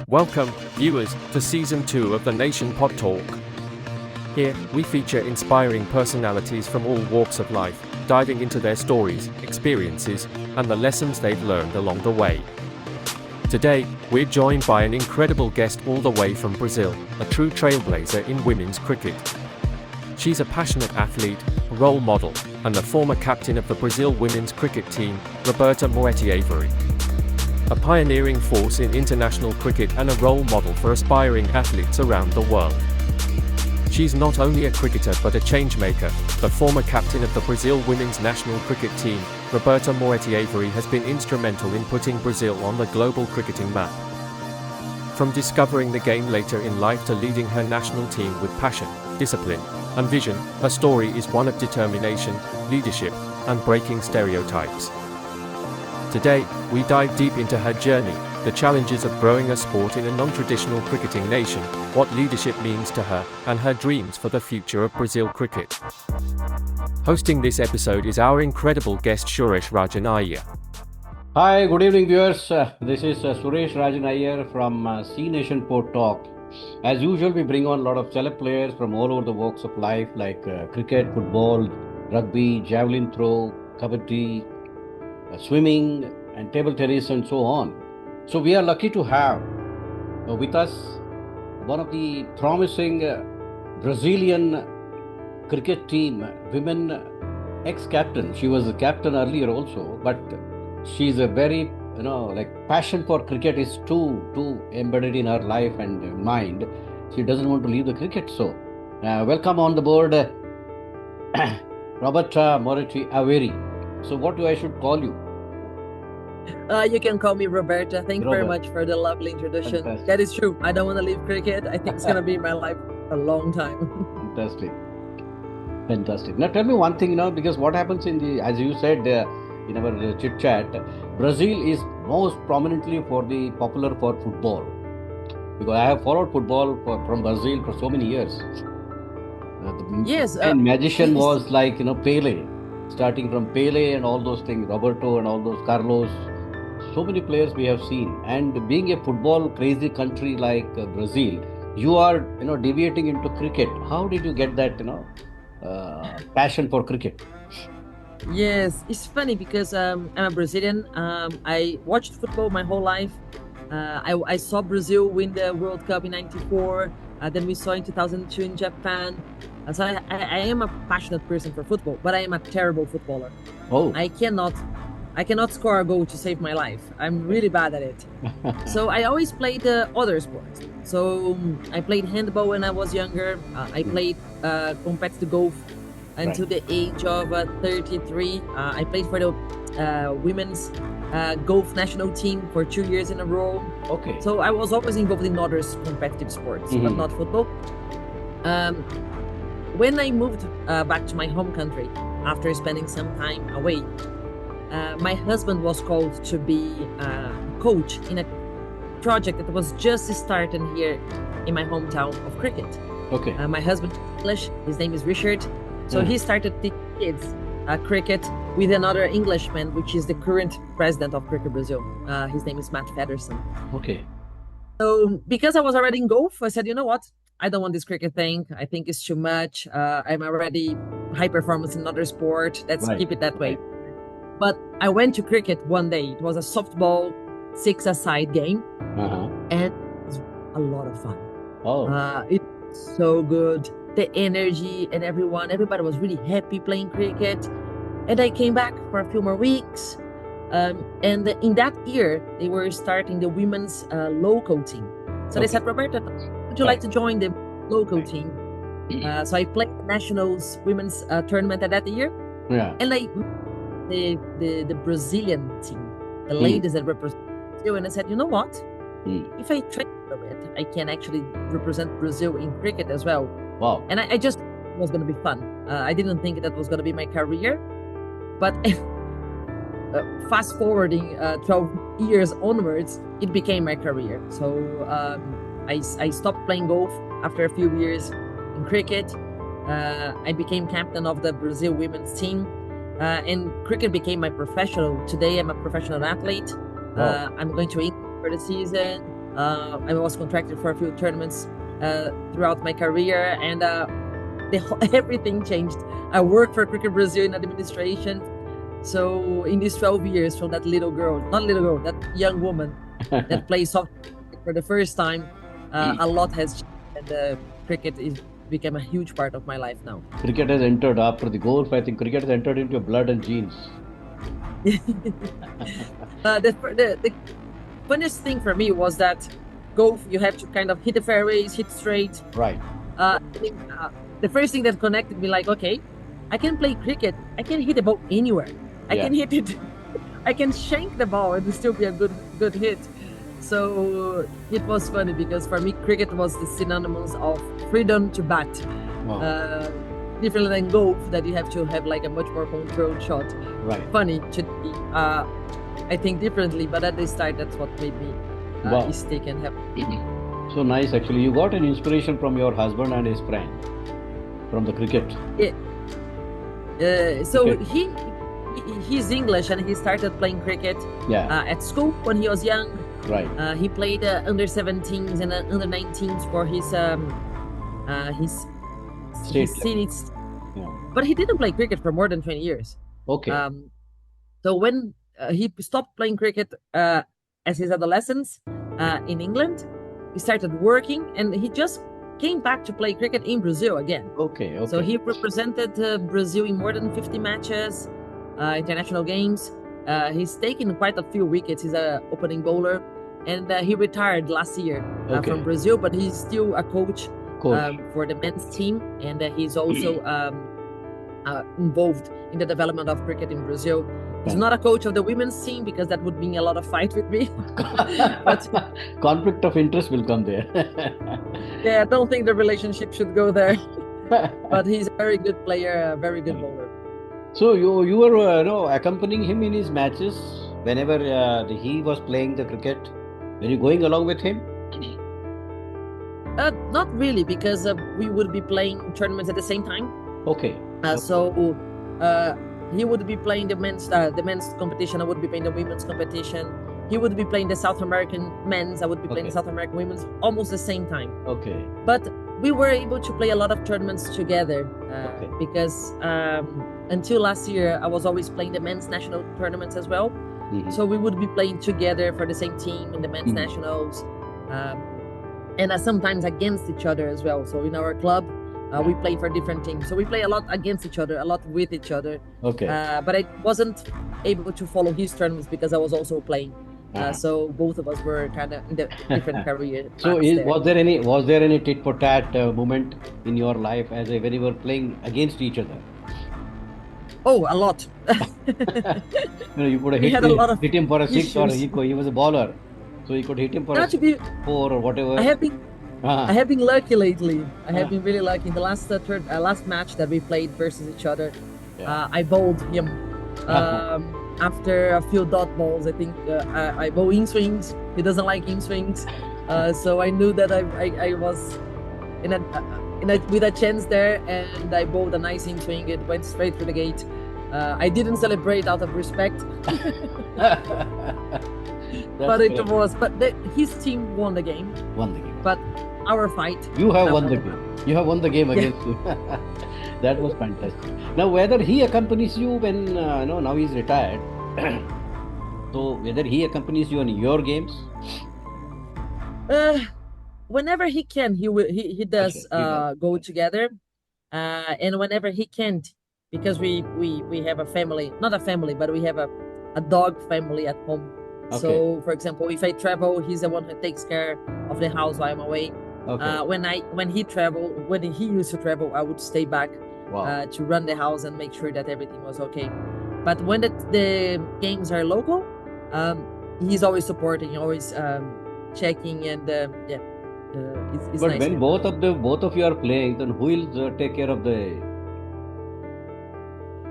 Welcome, viewers, to Season 2 of the Nation Pod Talk. Here, we feature inspiring personalities from all walks of life, diving into their stories, experiences, and the lessons they've learned along the way. Today, we're joined by an incredible guest all the way from Brazil, a true trailblazer in women's cricket. She's a passionate athlete, role model, and the former captain of the Brazil women's cricket team, Roberta Moetti Avery. A pioneering force in international cricket and a role model for aspiring athletes around the world. She's not only a cricketer but a changemaker. The former captain of the Brazil women's national cricket team, Roberta Moetti Avery, has been instrumental in putting Brazil on the global cricketing map. From discovering the game later in life to leading her national team with passion, discipline, and vision, her story is one of determination, leadership, and breaking stereotypes. Today, we dive deep into her journey, the challenges of growing a sport in a non-traditional cricketing nation, what leadership means to her, and her dreams for the future of Brazil cricket. Hosting this episode is our incredible guest Suresh Rajan Iyer. Hi, good evening viewers. This is Suresh Rajan Iyer from C Nation Pod Talk. As usual, we bring on a lot of celeb players from all over the walks of life like cricket, football, rugby, javelin throw, kabaddi, swimming and table tennis and so on. So we are lucky to have with us one of the promising Brazilian cricket team, women ex-captain. She was a captain earlier also, but she's a very, passion for cricket is too embedded in her life and mind. She doesn't want to leave the cricket. So welcome on the board, Roberta Moetti Avery. So what do I should call you? You can call me Roberta. Thank you very Robert. much for the lovely introduction. Fantastic. That is true. I don't want to leave cricket. I think it's going to be my life for a long time. Fantastic. Now tell me one thing, because what happens as you said in our chit chat, Brazil is most prominently popular for football. Because I have followed football from Brazil for so many years. Yes. The magician was like, Pele. Starting from Pele and all those things, Roberto and all those Carlos, so many players we have seen. And being a football crazy country like Brazil, you are, deviating into cricket. How did you get that, passion for cricket? Yes, it's funny because I'm a Brazilian. I watched football my whole life. I saw Brazil win the World Cup in '94. Then we saw in 2002 in Japan. So I am a passionate person for football, but I am a terrible footballer. Oh. I cannot score a goal to save my life. I'm really bad at it. So I always played other sports. So I played handball when I was younger. I played competitive golf until the age of 33. I played for the women's golf national team for 2 years in a row. Okay. So I was always involved in other competitive sports, but not football. When I moved back to my home country after spending some time away, my husband was called to be a coach in a project that was just starting here in my hometown of cricket. Okay. My husband is English, his name is Richard. So he started teaching kids cricket with another Englishman, which is the current president of Cricket Brazil. His name is Matt Feddersen. Okay. So because I was already in golf, I said, you know what? I don't want this cricket thing. I think it's too much. I'm already high performance in another sport. Let's keep it that way. But I went to cricket one day. It was a softball 6-a-side game. And it was a lot of fun. Oh. It's so good. The energy and everybody was really happy playing cricket. And I came back for a few more weeks. And in that year, they were starting the women's local team. So they said, Roberta, would you like to join the local team? So I played the Nationals women's tournament at that year. Yeah. And the Brazilian team, the ladies that represent Brazil. And I said, you know what? If I train a bit, I can actually represent Brazil in cricket as well. Wow. And I just it was going to be fun. I didn't think that was going to be my career. But fast forwarding 12 years onwards, it became my career. So I stopped playing golf after a few years in cricket. I became captain of the Brazil women's team. And cricket became my professional. Today I'm a professional athlete. Wow. I'm going to England for the season. I was contracted for a few tournaments throughout my career, and everything changed. I worked for Cricket Brazil in administration. So in these 12 years, from that little girl, not little girl, that young woman that plays soccer for the first time, a lot has changed, and cricket is become a huge part of my life now. Cricket has entered after the golf. I think cricket has entered into your blood and genes. The funniest thing for me was that golf, you have to kind of hit the fairways, hit straight. Right. I think, the first thing that connected me, like, okay, I can play cricket. I can hit the ball anywhere. I Yeah. can hit it. I can shank the ball and still be a good hit. So it was funny because for me, cricket was the synonymous of freedom to bat. Wow. Different than golf, that you have to have like a much more controlled shot. Right. Funny to me. I think differently, but at the start, that's what made me Wow. stick and have. So nice, actually. You got an inspiration from your husband and his friend from the cricket. So Okay. he's English, and he started playing cricket Yeah. at school when he was young. Right. He played under 17s and under 19s for his State city, Yeah. but he didn't play cricket for more than 20 years. Okay. So when he stopped playing cricket as his adolescence in England, he started working, and he just came back to play cricket in Brazil again. Okay. Okay. So he represented Brazil in more than 50 matches, international games. He's taken quite a few wickets. He's an opening bowler, and he retired last year Okay. from Brazil, but he's still a coach Coach. for the men's team, and he's also involved in the development of cricket in Brazil. He's not a coach of the women's team because that would mean a lot of fight with me. But Conflict of interest will come there. yeah, I don't think the relationship should go there. But he's a very good player, a very good bowler. So you were accompanying him in his matches whenever he was playing the cricket. Were you going along with him? Not really, because we would be playing tournaments at the same time. Okay. So he would be playing the men's competition. I would be playing the women's competition. He would be playing the South American men's. I would be playing the Okay. South American women's almost the same time. Okay. But we were able to play a lot of tournaments together Okay. because until last year, I was always playing the men's national tournaments as well. Mhm. So we would be playing together for the same team in the men's Mhm. nationals, and sometimes against each other as well. So in our club, we play for different teams. So we play a lot against each other, a lot with each other. Okay. But I wasn't able to follow his tournaments because I was also playing. Ah. So both of us were kind of in the different career. So paths there. was there any tit for tat moment in your life when you were playing against each other? Oh, a lot. You could have We had a lot of hit him for a six, or issues. he was a bowler, so you could hit him for Now a to be, four or whatever. I have been Ah. I have been lucky lately. I have Ah. been really lucky. In the last match that we played versus each other, Yeah. I bowled him after a few dot balls. I think I bowl in swings. He doesn't like in swings, so I knew that I was in a with a chance there, and I bowled a nice in swing. It went straight through the gate. I didn't celebrate out of respect, but it correct. was. But his team won the game. Won the game. But our fight. You have I won won the the game. You have won the game against him. That was fantastic. Now, whether he accompanies you when now he's retired, so whether he accompanies you on your games, Whenever he can, he does He does. go together, and whenever he can't, because we have a family, not a family, but we have a dog family at home. Okay. So, for example, if I travel, he's the one who takes care of the house while I'm away. okay, When he used to travel, I would stay back wow, to run the house and make sure that everything was okay. But when the games are local, he's always supporting, always checking, and it's but nice. when both of you are playing, then who will take care of the?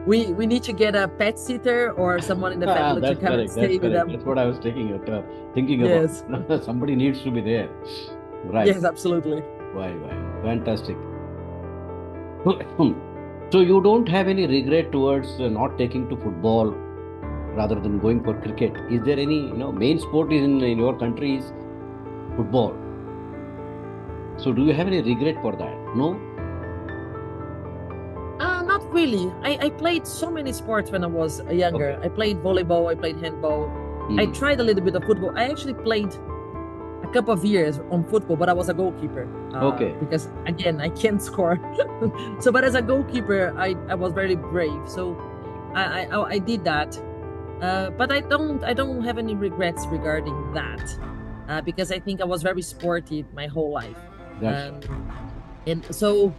We need to get a pet sitter or someone in the family to That's come and correct. stay That's with correct. them. That's what I was thinking Yes. about. Somebody needs to be there, right? Yes, absolutely. Why? Fantastic. So you don't have any regret towards not taking to football rather than going for cricket? Is there any main sport in your country is football. So do you have any regret for that? No? Not really. I played so many sports when I was younger. Okay. I played volleyball, I played handball. I Hmm. tried a little bit of football. I actually played a couple of years on football, but I was a goalkeeper. Okay. Because again, I can't score. So, but as a goalkeeper, I was very brave. So I did that. But I don't have any regrets regarding that. Because I think I was very sporty my whole life. That's And so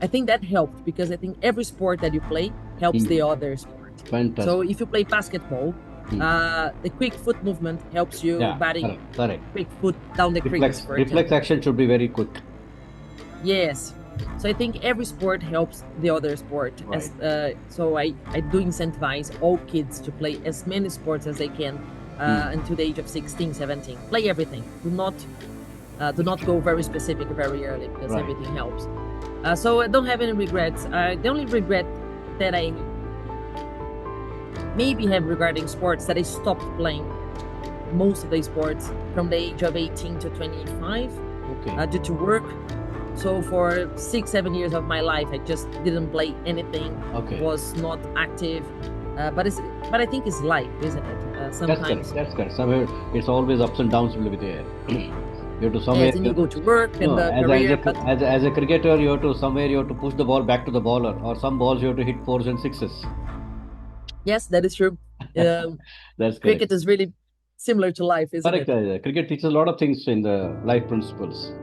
I think that helped because I think every sport that you play helps the other sport. fantastic. So if you play basketball, the quick foot movement helps you Yeah, batting correct. quick foot down the crease, for Reflex example. action should be very quick. Yes. So I think every sport helps the other sport. So I do incentivize all kids to play as many sports as they can until the age of 16, 17. Play everything. Do not go very specific very early because Right. everything helps. So I don't have any regrets. The only regret that I maybe have regarding sports that I stopped playing most of the sports from the age of 18 to 25 Okay. due to work. So for 6, 7 years of my life, I just didn't play anything. Okay. Was not active. But I think it's life, isn't it? That's Sometimes. correct. That's correct. Somewhere it's always ups and downs will be there. You have to somewhere. Yes, and you go to work and No, the career. But as a cricketer, you have to somewhere you have to push the ball back to the bowler, or some balls you have to hit fours and sixes. yes, that is true. That's correct. Cricket is really similar to life, isn't Correct. it? Cricket teaches a lot of things in the life principles.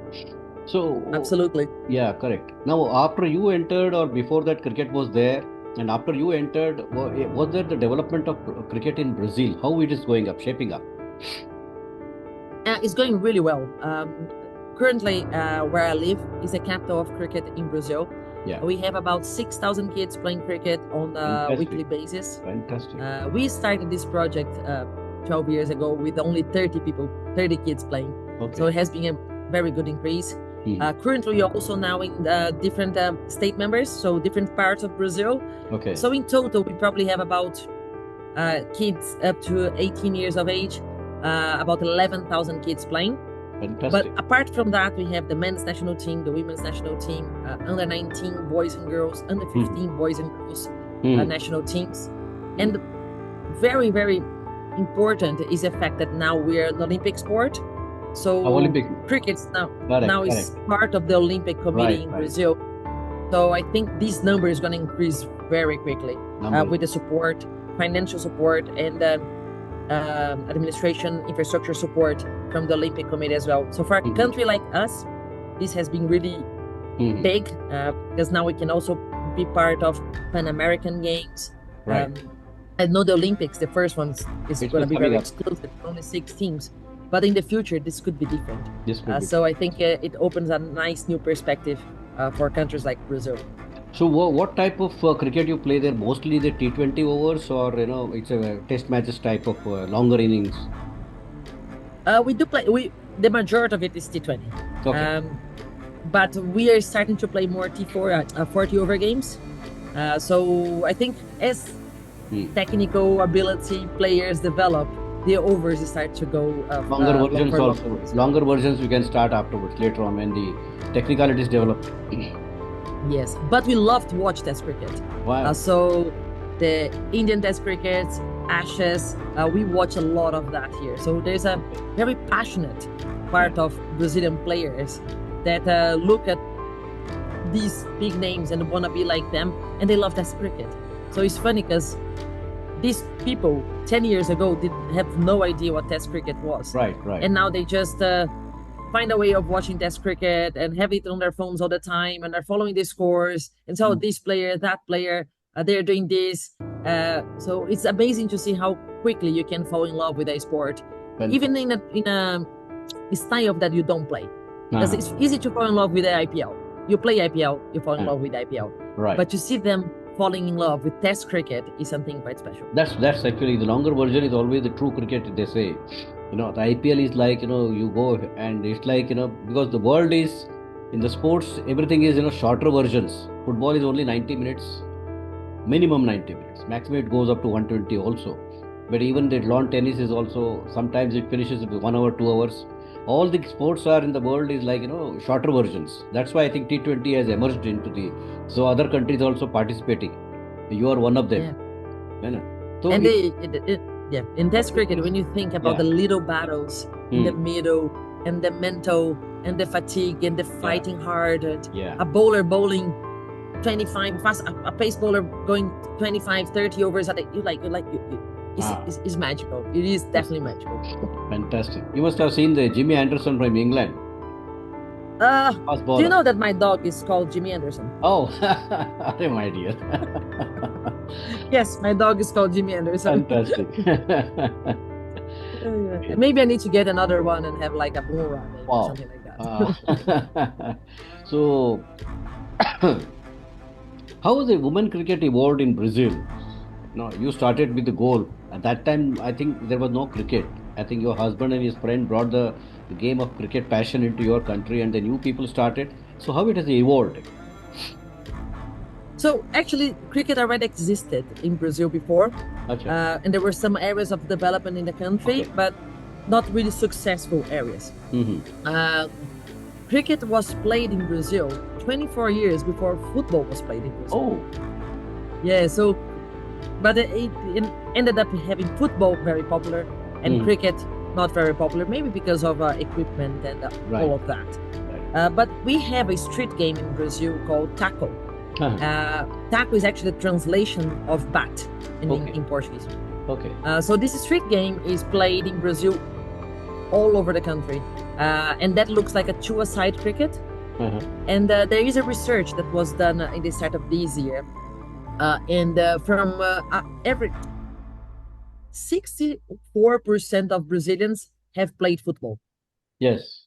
So Absolutely. yeah, correct. Now, after you entered, or before that, cricket was there, and after you entered, was there the development of cricket in Brazil? How it is going up, shaping up? It's going really well. Currently, where I live is the capital of cricket in Brazil. Yeah. We have about 6,000 kids playing cricket on a Fantastic. weekly basis. Fantastic. We started this project 12 years ago with only 30 kids playing. Okay. So it has been a very good increase. Currently, we are also now in different state members, so different parts of Brazil. Okay. So in total, we probably have about kids up to 18 years of age, about 11,000 kids playing. Fantastic. But apart from that, we have the men's national team, the women's national team, under 19 boys and girls, under 15 boys and girls national teams. And very, very important is the fact that now we are an Olympic sport. So Olympic. cricket's now Correct, is part of the Olympic Committee in right. Brazil. So I think this number is going to increase very quickly with the support, financial support, and administration, infrastructure support from the Olympic Committee as well. So for a country like us, this has been really big because now we can also be part of Pan American Games. Right. I know the Olympics, the first ones, is It's going to be coming very up. exclusive, only 6 teams. But in the future, this could be different. This could be. So I think it opens a nice new perspective for countries like Brazil. So what type of cricket you play there? Mostly the T20 overs, or it's a test matches type of longer innings. We do play. The majority of it is T20. Okay. But we are starting to play more T4 40 over games. So I think as technical ability players develop, the overs start to go Longer versions longer also. overs. Longer versions we can start afterwards later on when the technicalities develop. Yes, but we love to watch Test cricket. Wow. So the Indian Test cricket, Ashes, we watch a lot of that here. So there's a very passionate part of Brazilian players that look at these big names and want to be like them, and they love Test cricket. So it's funny because these people 10 years ago did have no idea what Test cricket was. Right. And now they just find a way of watching Test cricket and have it on their phones all the time, and are following the scores. And so this player, that player, they're doing this. So it's amazing to see how quickly you can fall in love with a sport, even in a style that you don't play. Because it's easy to fall in love with the IPL. You play IPL, you fall in love with IPL. Right. But to see them falling in love with Test cricket is something quite special. That's actually the longer version is always the true cricket, they say. The IPL is like, you go and it's like, because the world is in the sports, everything is, shorter versions. Football is only 90 minutes, minimum 90 minutes. Maximum it goes up to 120 also. But even the lawn tennis is also, sometimes it finishes with 1 hour, 2 hours. all the sports are in the world is like, shorter versions. That's why I think T20 has emerged into so other countries also participating. You are one of them. Yeah. You know. So And yeah, in Test cricket, when you think about Yeah. the little battles in the middle, and the mental, and the fatigue, and the fighting hard, and yeah. a bowler bowling 25 fast, a pace bowler going 25, 30 overs at it, it's magical. It is definitely magical. Fantastic. You must have seen the Jimmy Anderson from England. Fast Do bowler. you know that my dog is called Jimmy Anderson? Oh, my dear. Yes, my dog is called Jimmy Anderson. Fantastic. Maybe I need to get another one and have like a Bora, maybe, Wow. something like that. So, how has the women cricket evolved in Brazil? No, you started with the goal. At that time, I think there was no cricket. I think your husband and his friend brought the game of cricket passion into your country, and the new people started. So, how it has evolved? So actually, cricket already existed in Brazil before, Acha. and there were some areas of development in the country, Okay. but not really successful areas. Cricket was played in Brazil 24 years before football was played in Brazil. Oh, Yeah, so, but it ended up having football very popular and cricket not very popular, maybe because of equipment and Right. all of that. But we have a street game in Brazil called taco. Taco is actually the translation of bat in Portuguese. okay. So this street game is played in Brazil all over the country, and that looks like a two-a-side cricket. And there is a research that was done in the start of this year, and from every 64% of Brazilians have played football, Yes.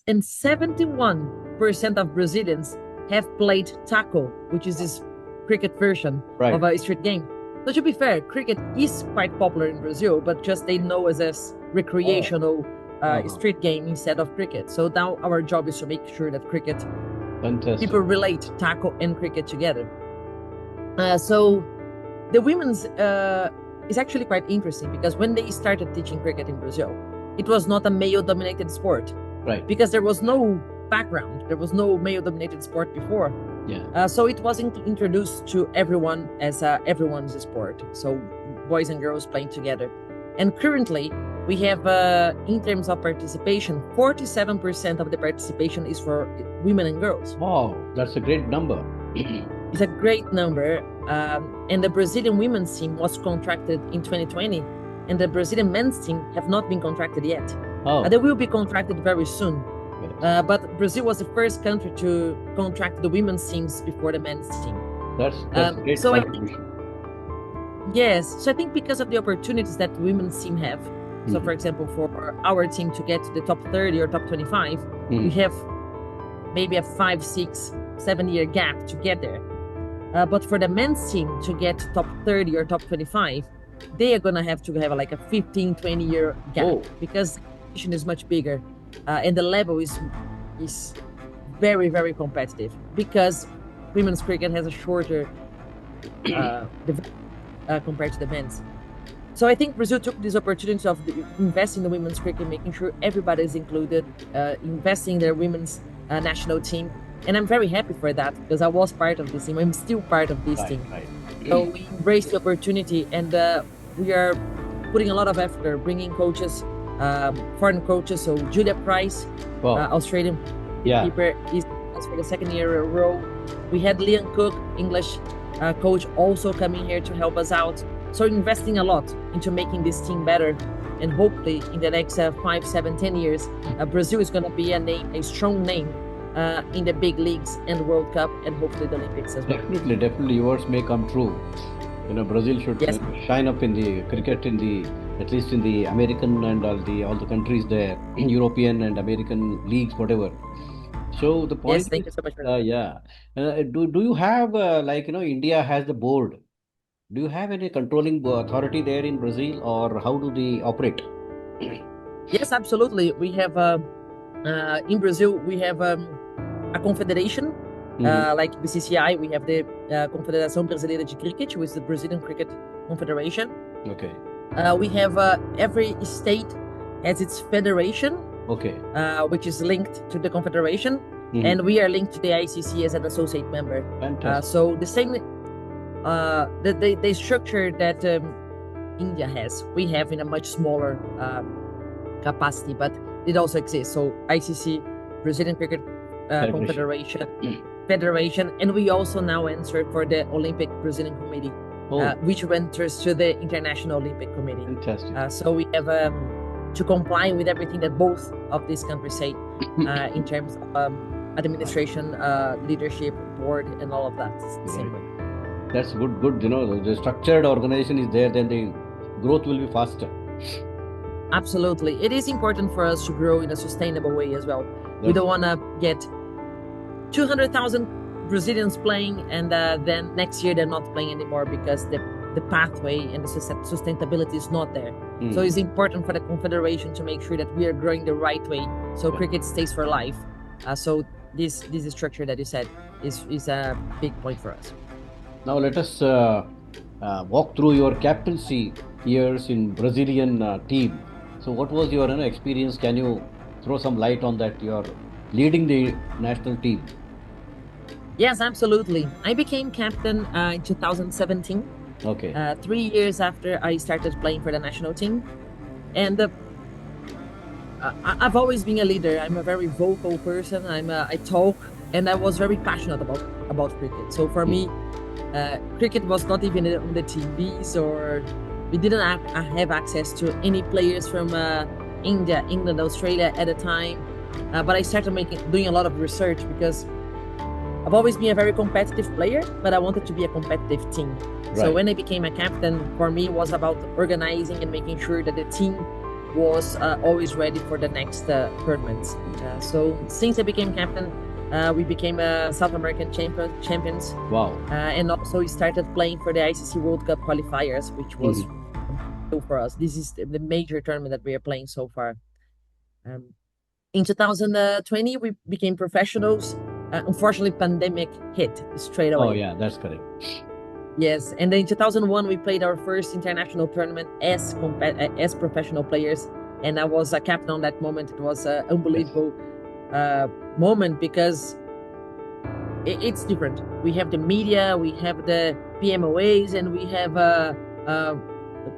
and 71% of Brazilians have played taco, which is this cricket version Right. of a street game. So to be fair, cricket is quite popular in Brazil, but just they know as a recreational street game instead of cricket. So now our job is to make sure that Fantastic. people relate taco and cricket together. So the women's is actually quite interesting, because when they started teaching cricket in Brazil, it was not a male-dominated sport, Right. because there was no background, there was no male-dominated sport before. Yeah. So it was introduced to everyone as everyone's sport. So boys and girls playing together. And currently, we have, in terms of participation, 47% of the participation is for women and girls. Wow, that's a great number. It's a great number. And the Brazilian women's team was contracted in 2020, and the Brazilian men's team have not been contracted yet. Oh, They will be contracted very soon. yes. But Brazil was the first country to contract the women's teams before the men's team. That's a great so I think- contribution. Yes, so I think because of the opportunities that women's team have. So, Mhm. for example, for our team to get to the top 30 or top 25, we Mhm. have maybe a 5, 6, 7 year gap to get there. But for the men's team to get to top 30 or top 25, they are going to have like a 15, 20 year gap, Oh. because the competition is much bigger, and the level is very, very competitive, because women's cricket has a shorter compared to the men's. So I think Brazil took this opportunity of investing in the women's cricket, making sure everybody is included, investing in their women's national team. And I'm very happy for that, because I was part of this team. I'm still part of this team. Right. So we embraced the opportunity, and we are putting a lot of effort, bringing coaches, foreign coaches. So Julia Price, Wow. Australian Yeah. keeper, is for the second year in a row. We had Liam Cook, English coach, also coming here to help us out. So investing a lot into making this team better, and hopefully in the next 5, 7, 10 years, Brazil is going to be a strong name in the big leagues and World Cup, and hopefully the Olympics as well. Definitely, yours may come true. Brazil should Yes. shine up in the cricket, at least in the American and all the countries there, European and American leagues, whatever. So the point Yes, thank you is, so much for that. yeah. Do you have India has the board? Do you have any controlling authority there in Brazil, or how do they operate? Yes, absolutely. We have in Brazil, we have a confederation, like BCCI. We have the Confederação Brasileira de Cricket, which is the Brazilian Cricket Confederation. Okay. We have every state has its federation, Okay. which is linked to the Confederation, Mhm. and we are linked to the ICC as an associate member. Fantastic. So the same, the structure that India has, we have in a much smaller capacity, but it also exists. So ICC, Brazilian Cricket Confederation, Federation, and we also now answer for the Olympic Brazilian Committee, Oh, which enters to the International Olympic Committee. fantastic. So we have to comply with everything that both of these countries say in terms of administration, leadership, board, and all of that. That's good. Good. The structured organization is there, then the growth will be faster. Absolutely. It is important for us to grow in a sustainable way as well. We don't want to get 200,000 Brazilians playing and then next year they're not playing anymore because the pathway and the sustainability is not there. So it's important for the Confederation to make sure that we are growing the right way so cricket stays for life. So this structure that you said is a big point for us. Now let us walk through your captaincy years in Brazilian team. So what was your experience? Can you throw some light on that? You're leading the national team. Yes, absolutely. I became captain in 2017. Okay. 3 years after I started playing for the national team. And I've always been a leader. I'm a very vocal person. I talk, and I was very passionate about cricket. So for me, cricket was not even on the TVs, or we didn't have access to any players from India, England, Australia at the time. But I started doing a lot of research because I've always been a very competitive player, but I wanted to be a competitive team. Right. So when I became a captain, for me, it was about organizing and making sure that the team was always ready for the next tournaments. So since I became captain, we became South American champions. Wow. And also we started playing for the ICC World Cup qualifiers, which was for us. This is the major tournament that we are playing so far. In 2020, we became professionals. Unfortunately, pandemic hit straight away. Oh yeah, that's correct. Yes, and then in 2001 we played our first international tournament as professional players, and I was a captain on that moment. It was an unbelievable moment because it's different. We have the media, we have the PMOAs, and we have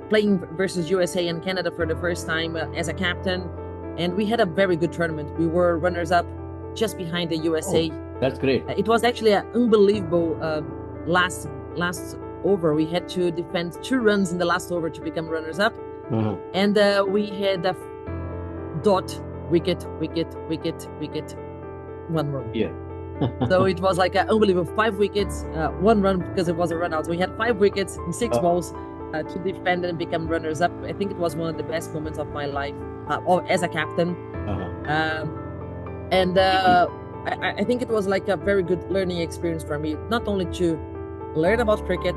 playing versus USA and Canada for the first time as a captain, and we had a very good tournament. We were runners-up, just behind the USA. Oh, that's great. It was actually an unbelievable last over. We had to defend 2 runs in the last over to become runners-up, and we had a dot, wicket, 1 run. Yeah. So it was like unbelievable. 5 wickets, 1 run because it was a run out. So we had 5 wickets in 6 balls to defend and become runners-up. I think it was one of the best moments of my life as a captain. And I think it was like a very good learning experience for me, not only to learn about cricket,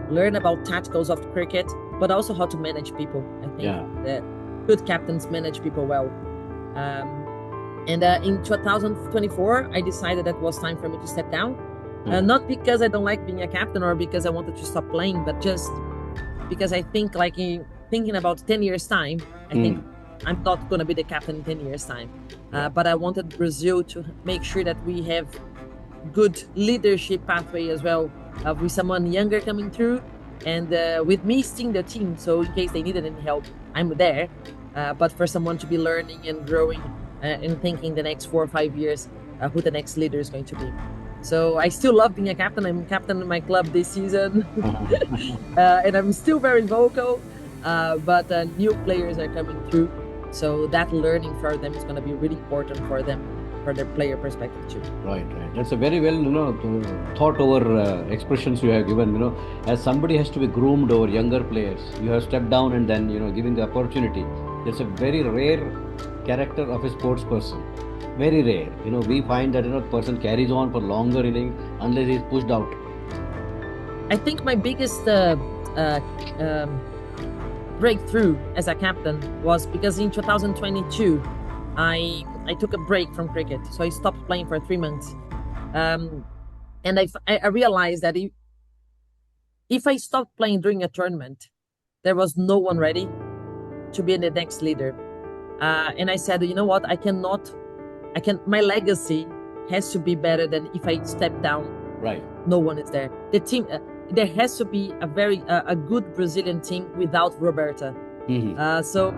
learn about tacticals of cricket, but also how to manage people. I think that good captains manage people well. And in 2024, I decided that it was time for me to step down. Not because I don't like being a captain or because I wanted to stop playing, but just because I think thinking about 10 years time, I think I'm not going to be the captain in 10 years time. But I wanted Brazil to make sure that we have good leadership pathway as well, with someone younger coming through and with me seeing the team. So in case they needed any help, I'm there. But for someone to be learning and growing and thinking the next 4 or 5 years who the next leader is going to be. So I still love being a captain. I'm captain in my club this season. And I'm still very vocal, but new players are coming through. So that learning for them is going to be really important for them, for their player perspective too. Right. That's a very well, thought over expressions you have given. As somebody has to be groomed over younger players, you have stepped down and then, giving the opportunity. It's a very rare character of a sports person. Very rare. We find that person carries on for longer innings unless he's pushed out. I think my biggest breakthrough as a captain was because in 2022 I took a break from cricket, so I stopped playing for 3 months, and I realized that if I stopped playing during a tournament, there was no one ready to be the next leader. And I said, you know what? My legacy has to be better than if I step down. Right. No one is there. The team, there has to be a good Brazilian team without Roberta. Mhm. So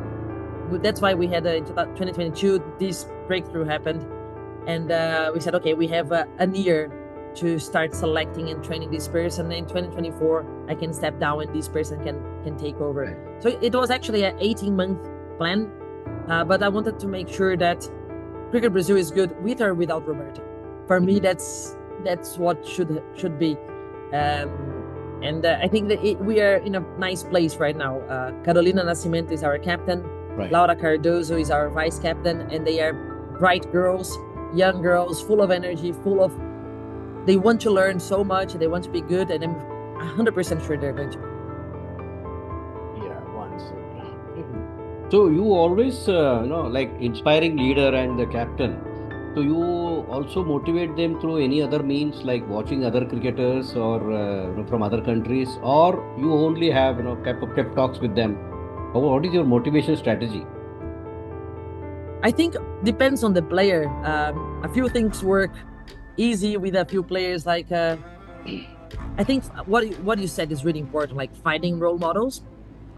that's why we had in 2022 this breakthrough happened, and we said, okay, we have a year to start selecting and training this person. In 2024, I can step down and this person can take over. Right. So it was actually an 18-month plan, but I wanted to make sure that Cricket Brazil is good with or without Roberta. For me, that's what should be. And I think that we are in a nice place right now. Carolina Nascimento is our captain. Right. Laura Cardoso is our vice captain, and they are bright girls, young girls, full of energy, they want to learn so much, they want to be good, and I'm 100% sure they're going to be. Yeah, once. So you always, like inspiring leader and the captain. So you also motivate them through any other means, like watching other cricketers or from other countries, or you only have pep talks with them. What is your motivation strategy? I think depends on the player. A few things work easy with a few players. Like I think what you said is really important. Like finding role models.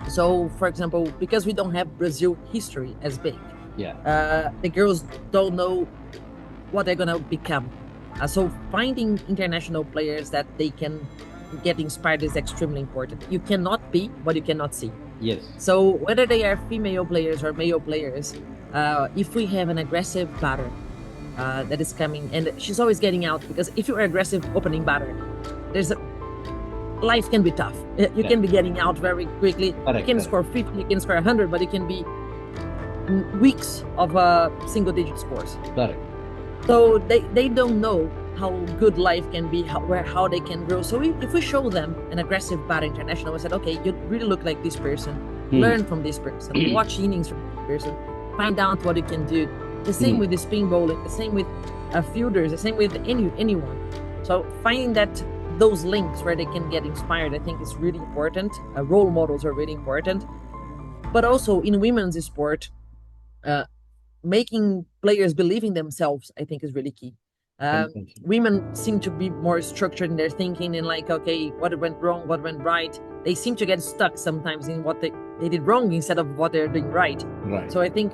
So, for example, because we don't have Brazil history as big, the girls don't know what they're gonna become. So finding international players that they can get inspired is extremely important. You cannot be what you cannot see. Yes. So whether they are female players or male players, if we have an aggressive batter that is coming, and she's always getting out, because if you're aggressive opening batter, life can be tough. You can be getting out very quickly. Correct, you can score 50, you can score 100, but it can be weeks of single-digit scores. Correct. So they don't know how good life can be, how they can grow. So if we show them an aggressive batter international, we said, okay, you really look like this person. Learn from this person. Watch innings from this person. Find out what you can do. The same with the spin bowling. The same with fielders. The same with anyone. So finding those links where they can get inspired, I think is really important. Role models are really important. But also in women's sport, making players believe in themselves, I think, is really key. Women seem to be more structured in their thinking and like, okay, what went wrong, what went right. They seem to get stuck sometimes in what they did wrong instead of what they're doing right. Right. So I think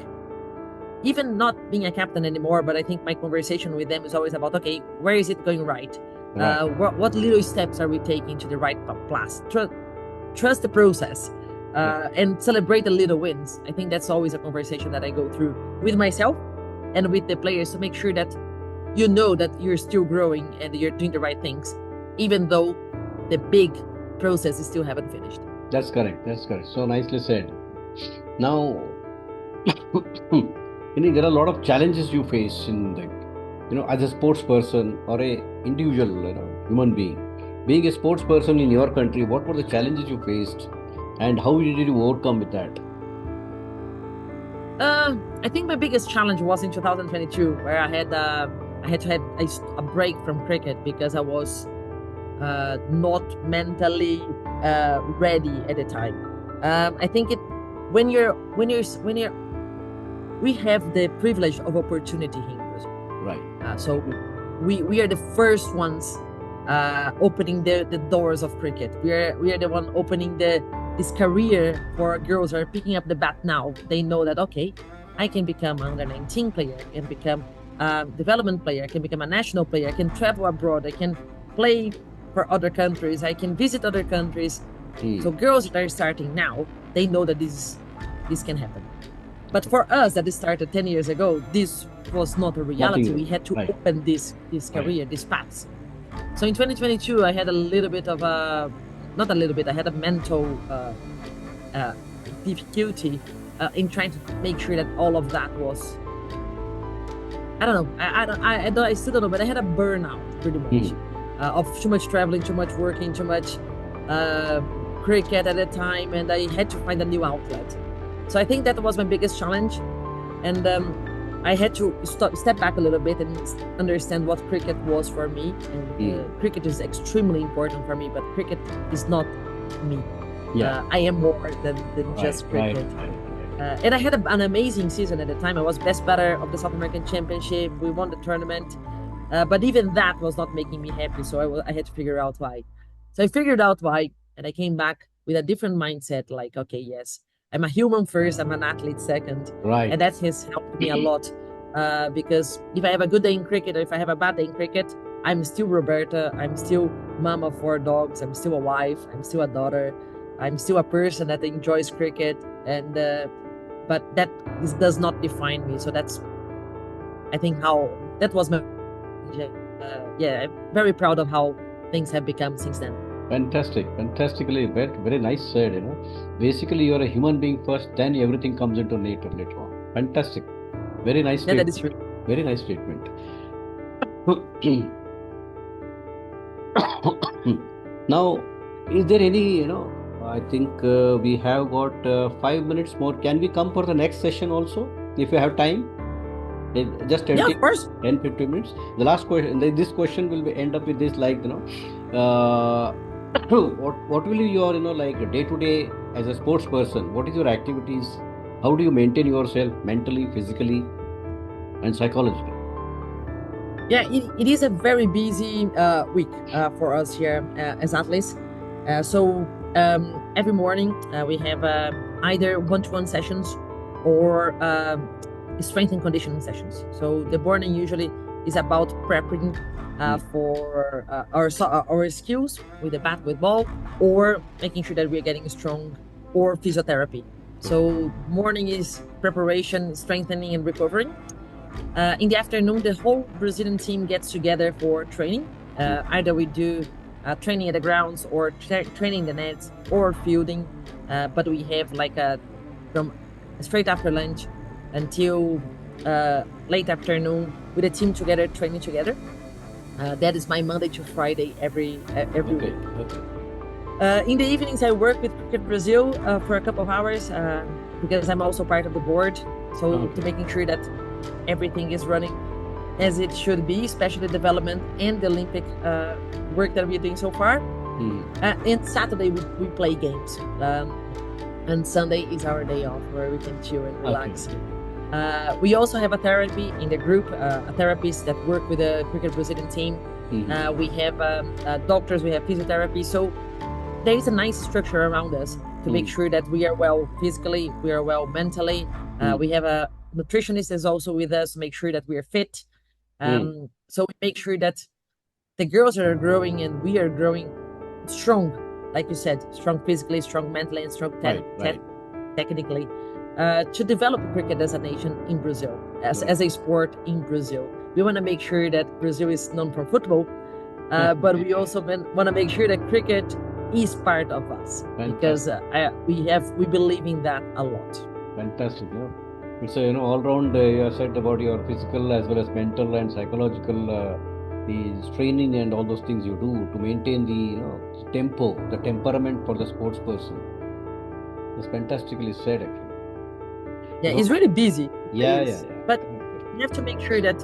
even not being a captain anymore, but I think my conversation with them is always about, okay, where is it going right? What little steps are we taking to the right path? Trust the process. And celebrate the little wins. I think that's always a conversation that I go through with myself and with the players to make sure that you know that you're still growing and you're doing the right things, even though the big process is still haven't finished. That's correct. So nicely said. Now, there are a lot of challenges you face in as a sports person or a individual human being. Being a sports person in your country, what were the challenges you faced? And how did you overcome with that? I think my biggest challenge was in 2022, where I had to have a break from cricket because I was not mentally ready at the time. I think when we have the privilege of opportunity here in Brazil. Right. So we are the first ones opening the doors of cricket. We are the one opening this career for girls who are picking up the bat now. They know that, okay, I can become an under 19 player, I can become a development player, I can become a national player, I can travel abroad, I can play for other countries, I can visit other countries. So girls that are starting now, they know that this can happen. But for us that started 10 years ago, this was not a reality. We had to open this career, this path. So in 2022, I had a little bit of I had a mental difficulty in trying to make sure that all of that was, I don't know, I still don't know, but I had a burnout pretty much of too much traveling, too much working, too much cricket at a time, and I had to find a new outlet. So I think that was my biggest challenge, and I had to step back a little bit and understand what cricket was for me. And cricket is extremely important for me, but cricket is not me. I am more than just cricket. And I had an amazing season at the time. I was best batter of the South American Championship. We won the tournament. But even that was not making me happy. So I had to figure out why. So I figured out why, and I came back with a different mindset. Like, okay, yes, I'm a human first. I'm an athlete second. Right. And that has helped me a lot. Because if I have a good day in cricket or if I have a bad day in cricket, I'm still Roberta. I'm still mom of 4 dogs. I'm still a wife. I'm still a daughter. I'm still a person that enjoys cricket. And but this does not define me. So that's, I think, how that was my. I'm very proud of how things have become since then. Fantastically, very nice said. Basically, you're a human being first, then everything comes into nature later on. Fantastic, very nice. Yeah, that is true. Very nice statement. Now, is there any, I think we have got 5 minutes more. Can we come for the next session also, if you have time? Just 10, Yeah, of course. 10, 15 minutes. The last question, this question will end up with this, like, what will be your, like, day to day as a sports person? What is your activities? How do you maintain yourself mentally, physically, and psychologically? Yeah, it is a very busy week for us here as athletes. So every morning we have either one-to-one sessions or strength and conditioning sessions. So the morning usually is about prepping for our skills with the bat, with ball, or making sure that we're getting strong, or physiotherapy. So morning is preparation, strengthening, and recovering. In the afternoon, the whole Brazilian team gets together for training. Either we do training at the grounds or training the nets or fielding. But we have from straight after lunch until late afternoon with the team together, training together. That is my Monday to Friday every week. In the evenings, I work with Cricket Brazil for a couple of hours because I'm also part of the board. So to making sure that everything is running as it should be, especially development and the Olympic work that we're doing so far. And Saturday we play games. And Sunday is our day off where we can chill and relax. We also have a therapy in the group, a therapist that work with the Cricket Brazilian team. We have doctors, we have physiotherapy. So there is a nice structure around us to make sure that we are well physically, we are well mentally. We have a nutritionist is also with us to make sure that we are fit. So we make sure that the girls are growing and we are growing strong, like you said, strong physically, strong mentally, and strong technically, to develop cricket as a nation in Brazil, as a sport in Brazil. We want to make sure that Brazil is known for football, but we also want to make sure that cricket is part of us. Fantastic. Because we believe in that a lot. Fantastic. Yeah. It's a all round. You have said about your physical as well as mental and psychological, the training and all those things you do to maintain the tempo, the temperament for the sports person. It's fantastically said, actually. Yeah, it's really busy. Yeah. But you have to make sure that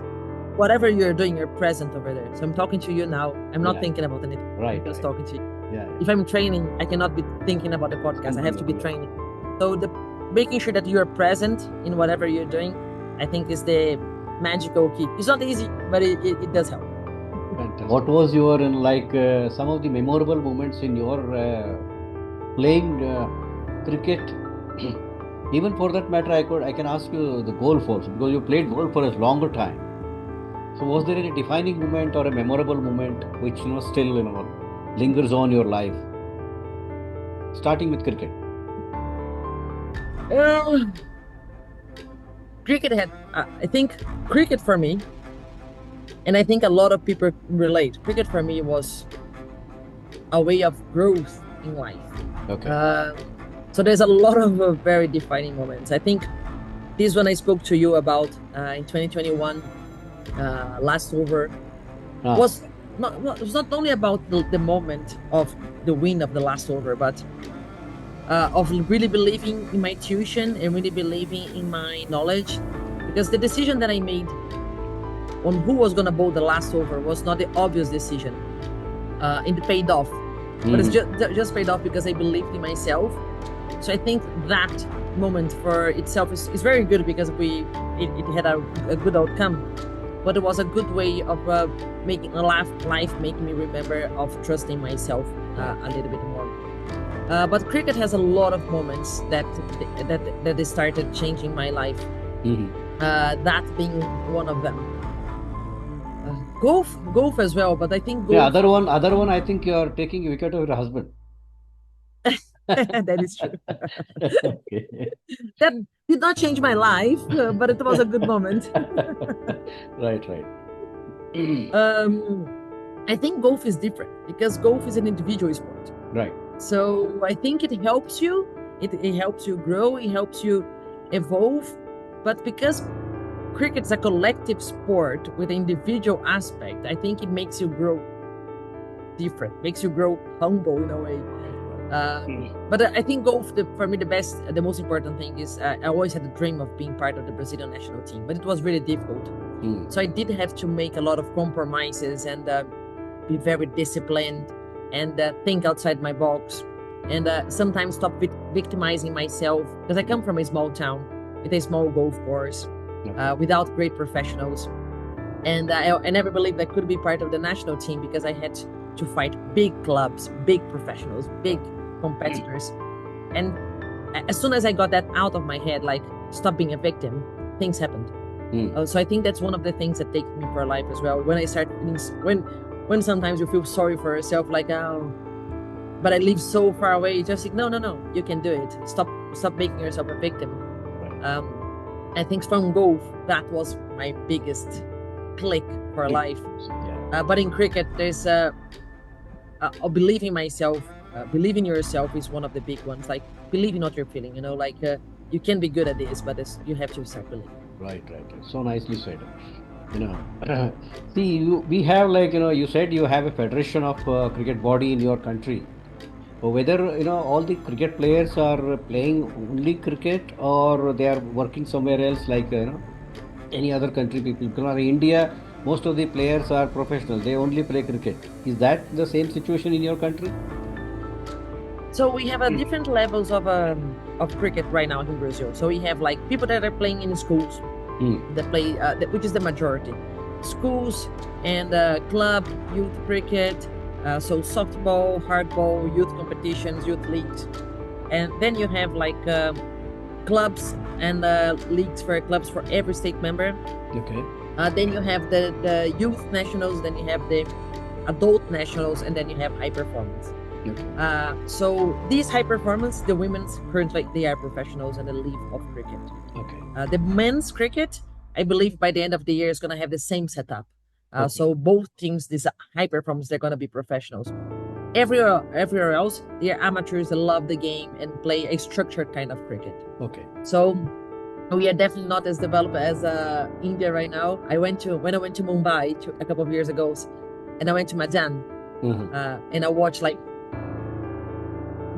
whatever you're doing, you're present over there. So I'm talking to you now. I'm not thinking about anything. I'm just talking to you. Yeah. If I'm training, I cannot be thinking about the podcast. I have to be training. So making sure that you're present in whatever you're doing, I think, is the magical key. It's not easy, but it does help. Fantastic. What was your some of the memorable moments in your playing cricket? Even for that matter, I can ask you the golf also, because you played golf for a longer time. So was there any defining moment or a memorable moment which still lingers on your life? Starting with cricket. Cricket I think cricket for me, and I think a lot of people relate, cricket for me was a way of growth in life. Okay. So there's a lot of very defining moments. I think this one I spoke to you about in 2021, last over, was not only about the moment of the win of the last over, but of really believing in my tuition and really believing in my knowledge, because the decision that I made on who was going to bowl the last over was not the obvious decision. It paid off, but it's just paid off because I believed in myself So I think that moment for itself is very good because it had a good outcome, but it was a good way of making a life making me remember of trusting myself a little bit more. But cricket has a lot of moments that they started changing my life. That being one of them. Golf as well, but I think Yeah, golf. other one, I think you are taking wicket of your husband. That is true. Okay. That did not change my life, but it was a good moment. Right, right. I think golf is different because golf is an individual sport. Right. So I think it helps you. It helps you grow. It helps you evolve. But because cricket is a collective sport with an individual aspect, I think it makes you grow different, makes you grow humble in a way. But I think golf, for me, the most important thing is I always had a dream of being part of the Brazilian national team, but it was really difficult. So I did have to make a lot of compromises and be very disciplined and think outside my box and sometimes stop victimizing myself because I come from a small town with a small golf course without great professionals. And I never believed I could be part of the national team because I had to fight big clubs, big professionals, big competitors. And as soon as I got that out of my head, like stop being a victim, things happened. So I think that's one of the things that takes me for life as well. When I start when sometimes you feel sorry for yourself, like, oh, but I live so far away, just like, no, you can do it. Stop making yourself a victim. Right. I think from golf, that was my biggest click for life. Yeah. But in cricket, there's believe in myself. Believe in yourself is one of the big ones. Like, believe in what you're feeling, like you can be good at this, but you have to start believing. Right. So nicely said. See, we have you said you have a federation of cricket body in your country. Whether all the cricket players are playing only cricket or they are working somewhere else, like any other country people. Because in India, most of the players are professional; they only play cricket. Is that the same situation in your country? So we have different levels of cricket right now in Brazil. So we have like people that are playing in schools that play, which is the majority. Schools and club youth cricket. So softball, hardball, youth competitions, youth leagues. And then you have like clubs and leagues for clubs for every state member. Okay. Then you have the youth nationals, then you have the adult nationals, and then you have high performance. Okay. So these high performance, the women's currently they are professionals and they live off cricket. Okay. The men's cricket, I believe by the end of the year is going to have the same setup. Okay. So both teams, these high performers, they're going to be professionals. Everywhere else, they are amateurs that love the game and play a structured kind of cricket. Okay. So we are definitely not as developed as India right now. When I went to Mumbai a couple of years ago, and I went to Madan, and I watched like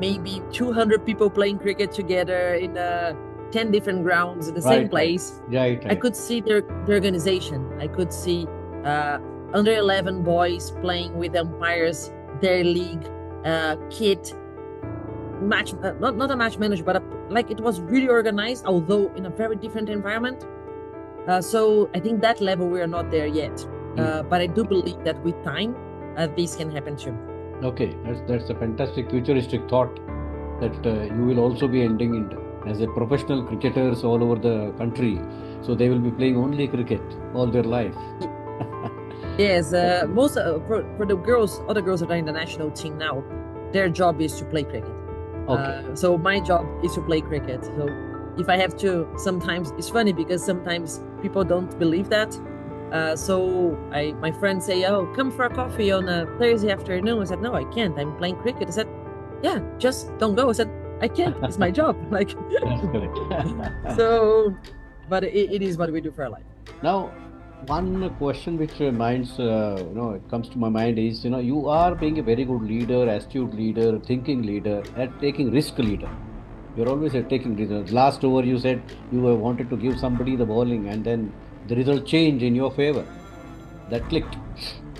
maybe 200 people playing cricket together in 10 different grounds in the same place. Right. I could see their organization. I could see under 11 boys playing with umpires, their league, kit, match, not a match manager, but like it was really organized, although in a very different environment. So I think that level we are not there yet. But I do believe that with time, this can happen too. Okay, that's a fantastic futuristic thought that you will also be ending in as a professional cricketers all over the country. So they will be playing only cricket all their life. Yes, most for the girls, other girls that are in the national team now, their job is to play cricket. Okay. So my job is to play cricket. So if I have to, sometimes it's funny because sometimes people don't believe that. So my friends say, "Oh, come for a coffee on a Thursday afternoon." I said, "No, I can't. I'm playing cricket." I said, "Yeah, just don't go." I said, "I can't. It's my job." Like, That's correct. so, but it is what we do for our life. Now, one question which reminds, it comes to my mind is, you are being a very good leader, astute leader, thinking leader, and taking risk leader. You're always a taking risk. Last over, you said you wanted to give somebody the bowling, and then the result changed in your favor. That clicked.